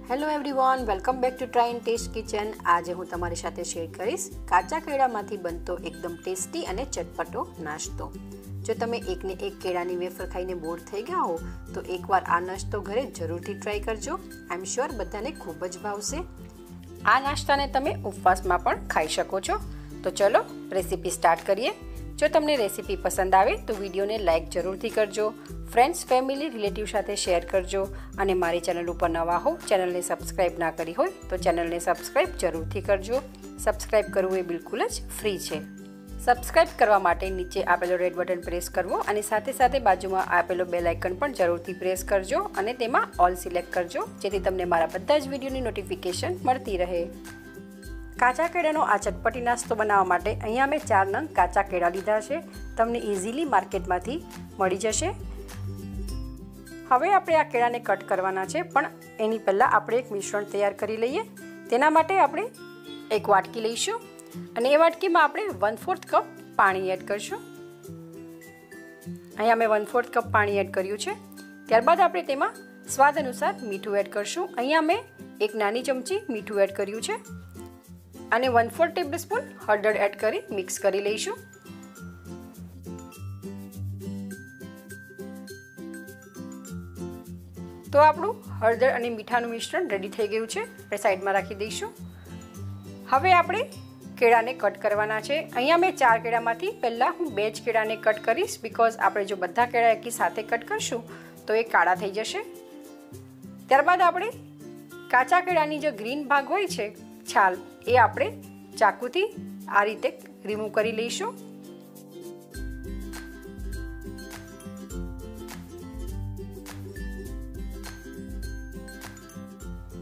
Hello everyone, welcome back to try and taste kitchen. આજે હું તમારી સાથે શેર કરીશ કાચા કેળામાંથી બનતો એકદમ ટેસ્ટી અને ચટપટો નાસ્તો। જો તમે એકને એક કેળાની વેફર ખાઈને બોર થઈ ગયા હો તો એકવાર આ નાસ્તો ઘરે જરૂરથી ટ્રાય કરજો। આઈ એમ શ્યોર બધાને ખૂબ જ ભાવશે। આ નાસ્તાને તમે ઉપવાસમાં પણ ખાઈ શકો છો। તો ચલો રેસીપી સ્ટાર્ટ કરીએ। જો તમને રેસીપી પસંદ આવે તો વિડીયોને લાઇક જરૂરથી કરજો, ફ્રેન્ડ્સ ફેમિલી રિલેટિવ સાથે શેર કરજો અને મારી ચેનલ ઉપર નવા હો, ચેનલને સબસ્ક્રાઈબ ના કરી હોય તો ચેનલને સબસ્ક્રાઈબ જરૂરથી કરજો। સબસ્ક્રાઈબ કરવું એ બિલકુલ જ ફ્રી છે। સબસ્ક્રાઈબ કરવા માટે નીચે આપેલો રેડ બટન પ્રેસ કરવો અને સાથે સાથે બાજુમાં આપેલો બેલ આઇકન પણ જરૂરથી પ્રેસ કરજો અને તેમાં ઓલ સિલેક્ટ કરજો, જેથી તમને મારા બધા જ વિડીયોની નોટિફિકેશન મળતી રહે। કાચા કેળાનો આ ચટપટી નાસ્તો બનાવવા માટે અહીંયા મેં 4 નંગ કાચા કેળા લીધા છે। તમને ઇઝીલી માર્કેટમાંથી મળી જશે। હવે આપણે આ કેળાને કટ કરવાના છે, પણ એની પહેલાં આપણે એક મિશ્રણ તૈયાર કરી લઈએ। તેના માટે આપણે એક વાટકી લઈશું અને એ વાટકીમાં આપણે 1/4 કપ પાણી એડ કરીશું। અહીંયા મેં 1/4 કપ પાણી એડ કર્યું છે। ત્યારબાદ આપણે તેમાં સ્વાદ અનુસાર મીઠું એડ કરીશું। અહીંયા મેં એક નાની ચમચી મીઠું એડ કર્યું છે અને 1/4 ટેબલસ્પૂન હળદર એડ કરી મિક્સ કરી લઈશું। તો આપણું હળદર અને મીઠાનું મિશ્રણ રેડી થઈ ગયું છે, આપણે સાઈડમાં રાખી દઈશું। હવે આપણે કેળાને કટ કરવાના છે। અહીંયા મેં 4 કેળામાંથી પહેલાં હું 2 જ કેળાને કટ કરીશ, બિકોઝ આપણે જો બધા કેળા એકી સાથે કટ કરશું તો એ કાળા થઈ જશે। ત્યારબાદ આપણે કાચા કેળાની જે ગ્રીન ભાગ હોય છે, છાલ, એ આપણે ચાકુથી આ રીતે રિમૂવ કરી લઈશું।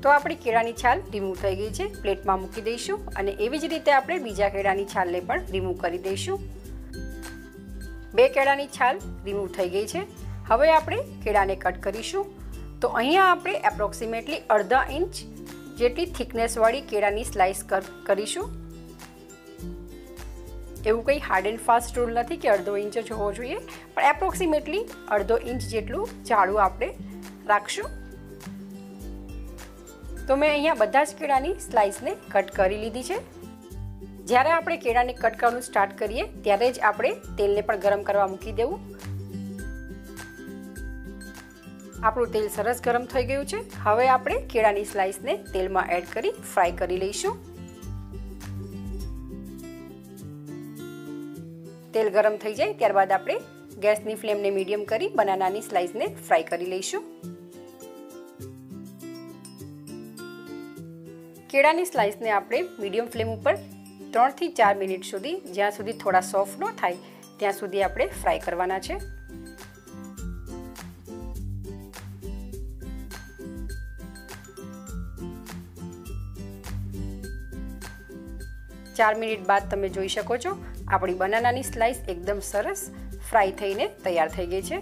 તો આપણી કેળાની છાલ રિમૂવ થઈ ગઈ છે, પ્લેટમાં મૂકી દઈશું અને એવી જ રીતે આપણે બીજા કેળાની છાલને પણ રિમૂવ કરી દઈશું। 2 કેળાની છાલ રિમૂવ થઈ ગઈ છે। હવે આપણે કેળાને કટ કરીશું। તો અહીંયા આપણે એપ્રોક્સિમેટલી અડધા ઇંચ જેટલી થિકનેસવાળી કેળાની સ્લાઇસ કરીશું। એવું કંઈ હાર્ડ એન્ડ ફાસ્ટ રૂલ નથી કે અડધો ઇંચ જ હોવો જોઈએ, પણ એપ્રોક્સિમેટલી અડધો ઇંચ જેટલું જાડું આપણે રાખશું। તો મેં અહીંયા બધા જ કેળાની સ્લાઇસને કટ કરી લીધી છે। જ્યારે આપણે કેળાને કટ કરવાનું સ્ટાર્ટ કરીએ ત્યારે જ આપણે તેલને પણ ગરમ કરવા મૂકી દેવું। આપણું તેલ સરસ ગરમ થઈ ગયું છે। હવે આપણે કેળાની સ્લાઇસને તેલમાં એડ કરી ફ્રાય કરી લઈશું। તેલ ગરમ થઈ જાય ત્યારબાદ આપણે ગેસની ફ્લેમને મીડિયમ કરી બનાનાની સ્લાઇસને ફ્રાય કરી લઈશું। કેળાની સ્લાઇસને આપણે મીડિયમ ફ્લેમ ઉપર 3 થી 4 મિનિટ સુધી, જ્યાં સુધી થોડા સોફ્ટ ન થાય ત્યાં સુધી આપણે ફ્રાય કરવાના છે। 4 મિનિટ બાદ તમે જોઈ શકો છો આપણી બનાનાની સ્લાઇસ એકદમ સરસ ફ્રાય થઈને તૈયાર થઈ ગઈ છે।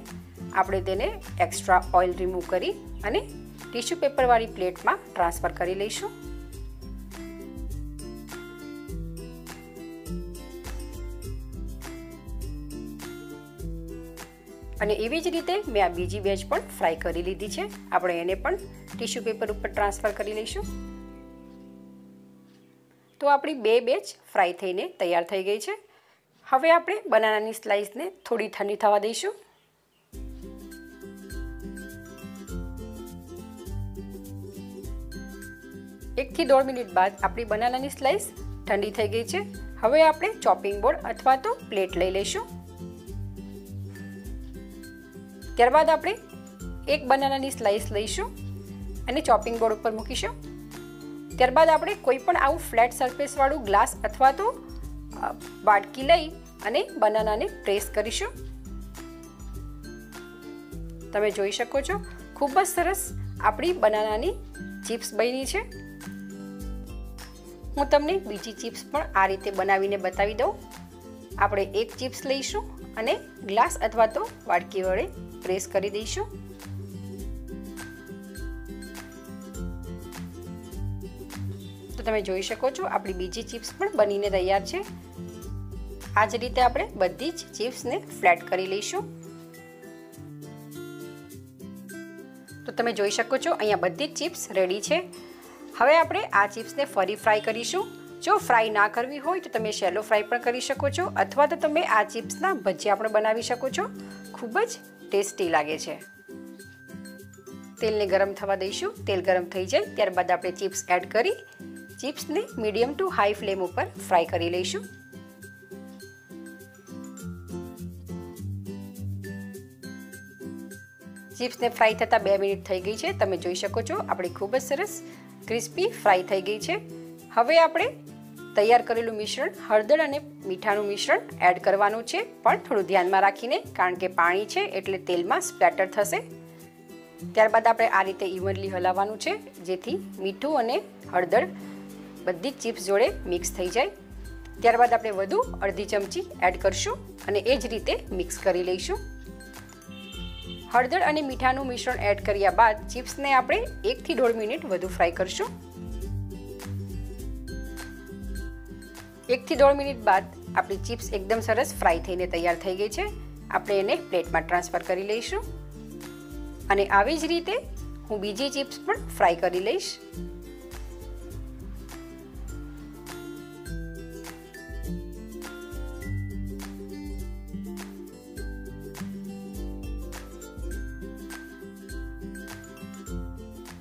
આપણે તેને એક્સ્ટ્રા ઓઇલ રિમૂવ કરી અને ટીશ્યુ પેપરવાળી પ્લેટમાં ટ્રાન્સફર કરી લઈશું। અને એવી જ રીતે મેં આ બીજી બેચ પણ ફ્રાય કરી લીધી છે। આપણે એને પણ ટીશ્યુ પેપર ઉપર ટ્રાન્સફર કરી લઈશું। તો આપણી 2 બેચ ફ્રાય થઈને તૈયાર થઈ ગઈ છે। હવે આપણે બનાનાની સ્લાઇસને થોડી ઠંડી થવા દઈશું। એકથી 1.5 મિનિટ બાદ આપણી બનાનાની સ્લાઇસ ઠંડી થઈ ગઈ છે। હવે આપણે ચોપિંગ બોર્ડ અથવા તો પ્લેટ લઈ લઈશું। ત્યારબાદ આપણે એક બનાનાની સ્લાઇસ લઈશું અને ચોપિંગ બોર્ડ ઉપર મૂકીશું। ત્યારબાદ આપણે કોઈ પણ આવું ફ્લેટ સરફેસ વાળું ગ્લાસ અથવા તો વાટકી લઈ અને બનાનાને પ્રેસ કરીશું। તમે જોઈ શકો છો ખૂબ જ સરસ આપણી બનાનાની ચિપ્સ બની છે। હું તમને બીજી ચિપ્સ પણ આ રીતે બનાવીને બતાવી દઉં। આપણે એક ચિપ્સ લઈશું અને ગ્લાસ અથવા તો વાટકી વડે પ્રેસ કરી દઈશું। તો તમે જોઈ શકો છો આપણી બીજી ચિપ્સ પણ બનીને તૈયાર છે। આ જ રીતે આપણે બધી જ ચિપ્સને ફ્લેટ કરી લઈશું। તો તમે જોઈ શકો છો અહીંયા બધી જ ચિપ્સ રેડી છે। હવે આપણે આ ચિપ્સને ફરી ફ્રાય કરીશું। જો ફ્રાય ના કરવી હોય તો તમે શેલો ફ્રાય પણ કરી શકો છો અથવા તો તમે આ ચિપ્સના ભજીયા પણ બનાવી શકો છો। ખૂબ જ ટેસ્ટી લાગે છે। તેલને ગરમ થવા દઈશું। તેલ ગરમ થઈ જાય ત્યારબાદ આપણે ચિપ્સ એડ કરી ચિપ્સને મીડિયમ ટુ હાઈ ફ્લેમ ઉપર ફ્રાય કરી લઈશું। ચિપ્સને ફ્રાય થતાં 2 મિનિટ થઈ ગઈ છે। તમે જોઈ શકો છો આપણી ખૂબ જ સરસ ક્રિસ્પી ફ્રાય થઈ ગઈ છે। હવે આપણે તૈયાર કરેલું મિશ્રણ હળદર અને મીઠાનું મિશ્રણ એડ કરવાનું છે, પણ થોડું ધ્યાનમાં રાખીને, કારણ કે પાણી છે એટલે તેલમાં સ્પ્લેટર થશે। ત્યારબાદ આપણે આ રીતે ઇવનલી હલાવવાનું છે જેથી મીઠું અને હળદર બધી જ ચિપ્સ જોડે મિક્સ થઈ જાય। ત્યારબાદ આપણે વધુ અડધી ચમચી એડ કરશું અને એ જ રીતે મિક્સ કરી લઈશું। હળદર અને મીઠાનું મિશ્રણ એડ કર્યા બાદ ચિપ્સને આપણે 1 થી 1.5 મિનિટ વધુ ફ્રાય કરશું। 1 થી 1.5 મિનિટ બાદ આપણી ચિપ્સ એકદમ સરસ ફ્રાય થઈને તૈયાર થઈ ગઈ છે। આપણે એને પ્લેટમાં ટ્રાન્સફર કરી લઈશું અને આવી જ રીતે હું બીજી ચિપ્સ પણ ફ્રાય કરી લઈશ।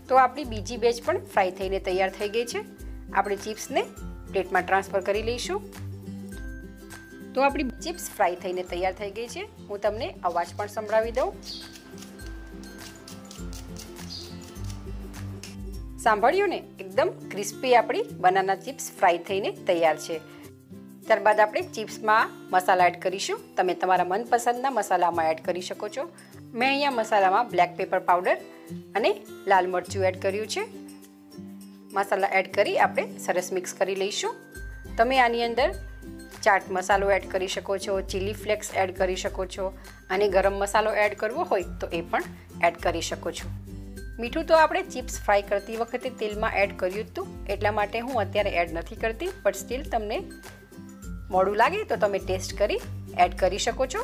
તો આપણી બીજી બેચ પણ ફ્રાય થઈને તૈયાર થઈ ગઈ છે। આપણે ચિપ્સને પ્લેટમાં ટ્રાન્સફર કરી લઈશું। તો આપણી ચિપ્સ ફ્રાય થઈને તૈયાર થઈ ગઈ છે। હું તમને અવાજ પણ સંભળાવી દઉં। સાંભળ્યું ને? એકદમ ક્રિસ્પી આપણી બનાના ચિપ્સ ફ્રાય થઈને તૈયાર છે। ત્યારબાદ આપણે ચિપ્સમાં મસાલા એડ કરીશું। તમે તમારા મનપસંદના મસાલામાં એડ કરી શકો છો। મેં અહીંયા મસાલામાં બ્લેક પેપર પાવડર અને લાલ મરચું એડ કર્યું છે। મસાલા એડ કરી આપણે સરસ મિક્સ કરી લઈશું। તમે આની અંદર ચાટ મસાલો એડ કરી શકો છો, ચીલી ફ્લેક્સ એડ કરી શકો છો અને ગરમ મસાલો એડ કરવો હોય તો એ પણ એડ કરી શકો છો। મીઠું તો આપણે ચિપ્સ ફ્રાય કરતી વખતે તેલમાં એડ કર્યું હતું, એટલા માટે હું અત્યારે એડ નથી કરતી, બટ સ્ટીલ તમને મોડું લાગે તો તમે ટેસ્ટ કરી એડ કરી શકો છો।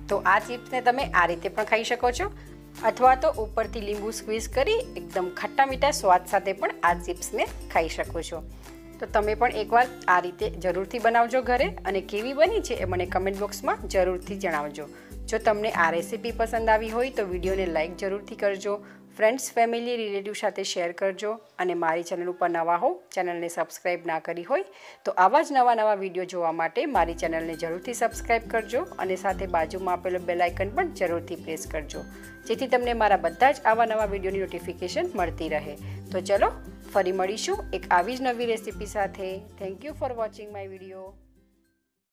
તો આ ચિપ્સને તમે આ રીતે પણ ખાઈ શકો છો અથવા તો ઉપરથી લીંબુ સ્ક્વીઝ કરી એકદમ ખટ્ટા મીઠા સ્વાદ સાથે પણ આ ચિપ્સને ખાઈ શકો છો। તો તમે પણ એકવાર આ રીતે જરૂરથી બનાવજો ઘરે અને કેવી બની છે એ મને કમેન્ટ બોક્સમાં જરૂરથી જણાવજો। જો તમને આ રેસીપી પસંદ આવી હોય તો વિડીયોને લાઇક જરૂરથી કરજો, ફ્રેન્ડ્સ, ફેમિલી, રિલેટિવ સાથે શેર કરજો અને મારી ચેનલ ઉપર નવા હો, ચેનલને સબસ્ક્રાઈબ ના કરી હોય તો આવા જ નવા વિડીયો જોવા માટે મારી ચેનલને જરૂરથી સબસ્ક્રાઈબ કરજો અને સાથે બાજુમાં આપેલો બેલ આઇકન પણ જરૂરથી પ્રેસ કરજો, જેથી તમને મારા બધા જ આવા નવા વિડીયોની નોટિફિકેશન મળતી રહે। તો ચલો ફરી મળીશું એક આવી જ નવી રેસીપી સાથે। Thank you for watching my video.